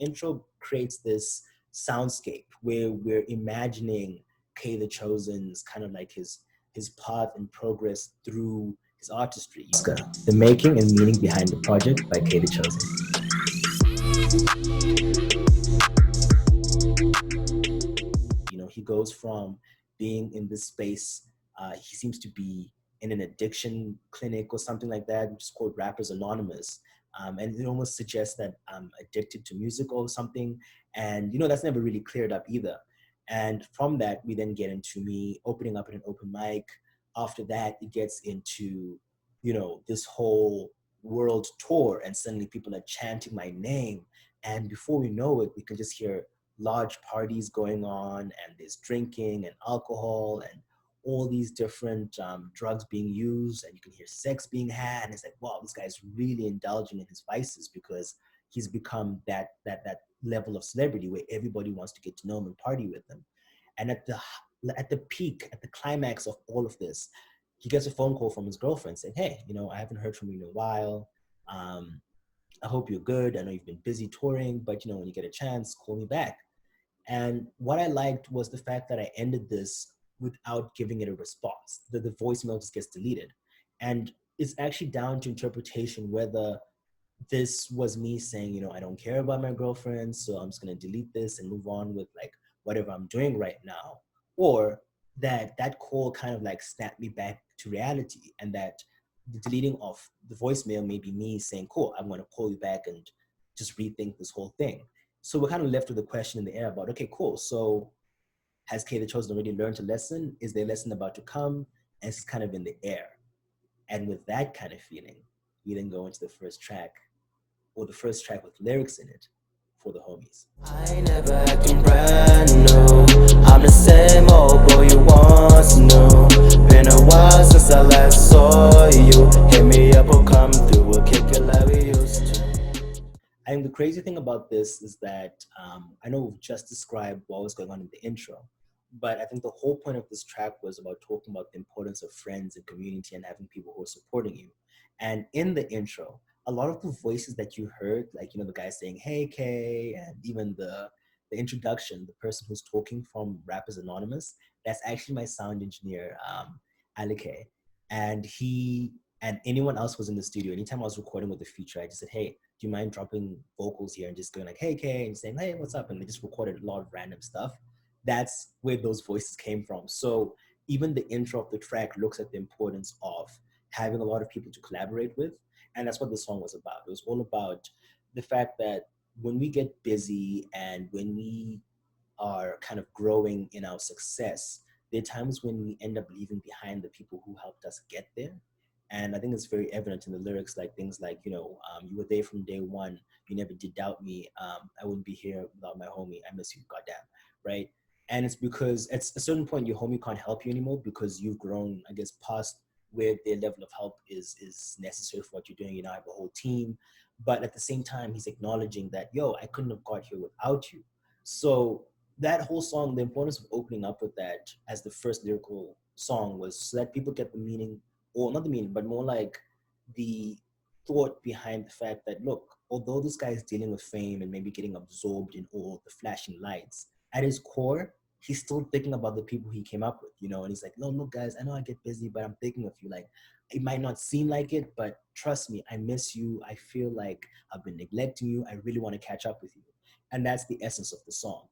intro creates this soundscape where we're imagining K the Chosen's kind of like his path and progress through his artistry. Jouska, the making and meaning behind the project by K the Chosen. He goes from being in this space. He seems to be in an addiction clinic or something like that, which is called Rappers Anonymous. And it almost suggests that I'm addicted to music or something. And, that's never really cleared up either. And from that, we then get into me opening up at an open mic. After that, it gets into, this whole world tour, and suddenly people are chanting my name. And before we know it, we can just hear large parties going on, and there's drinking and alcohol and all these different drugs being used, and you can hear sex being had. And it's like, wow, this guy's really indulging in his vices because he's become that level of celebrity where everybody wants to get to know him and party with him. And at the peak, at the climax of all of this, he gets a phone call from his girlfriend saying, hey, I haven't heard from you in a while. um, I hope you're good. I know you've been busy touring, but when you get a chance, call me back. And what I liked was the fact that I ended this without giving it a response. The voicemail just gets deleted. And it's actually down to interpretation whether this was me saying, I don't care about my girlfriend, so I'm just going to delete this and move on with like whatever I'm doing right now. Or that call kind of like snapped me back to reality, and that the deleting of the voicemail may be me saying, cool, I'm going to call you back and just rethink this whole thing. So we're kind of left with a question in the air about, okay, cool. So has K the Chosen already learned a lesson? Is there a lesson about to come? And it's kind of in the air. And with that kind of feeling, we then go into the first track, or the first track with lyrics in it, for the homies. I ain't never acting brand new. I'm the same old boy you once knew. Been a while since I last saw you. Hit me up or come through, we'll kick it like we used to. I think the crazy thing about this is that I know we've just described what was going on in the intro, but I think the whole point of this track was about talking about the importance of friends and community and having people who are supporting you. And in the intro, a lot of the voices that you heard, like, the guy saying, hey, Kay, and even the introduction, the person who's talking from Rappers Anonymous, that's actually my sound engineer, Alike. And he and anyone else was in the studio. Anytime I was recording with the feature, I just said, hey, do you mind dropping vocals here and just going like, hey, Kay, and saying, hey, what's up? And they just recorded a lot of random stuff. That's where those voices came from. So even the intro of the track looks at the importance of having a lot of people to collaborate with. And that's what the song was about. It was all about the fact that when we get busy and when we are kind of growing in our success, there are times when we end up leaving behind the people who helped us get there. And I think it's very evident in the lyrics, like things like, you were there from day one, you never did doubt me, I wouldn't be here without my homie, I miss you, goddamn, right? And it's because at a certain point, your homie can't help you anymore because you've grown, I guess, past where their level of help is necessary for what you're doing. You now have a whole team. But at the same time, he's acknowledging that, yo, I couldn't have got here without you. So that whole song, the importance of opening up with that as the first lyrical song was so that people get the meaning, or not the meaning, but more like the thought behind the fact that, look, although this guy is dealing with fame and maybe getting absorbed in all the flashing lights, at his core, he's still thinking about the people he came up with, and he's like, no, look, guys, I know I get busy, but I'm thinking of you. Like, it might not seem like it, but trust me, I miss you. I feel like I've been neglecting you. I really want to catch up with you. And that's the essence of the song.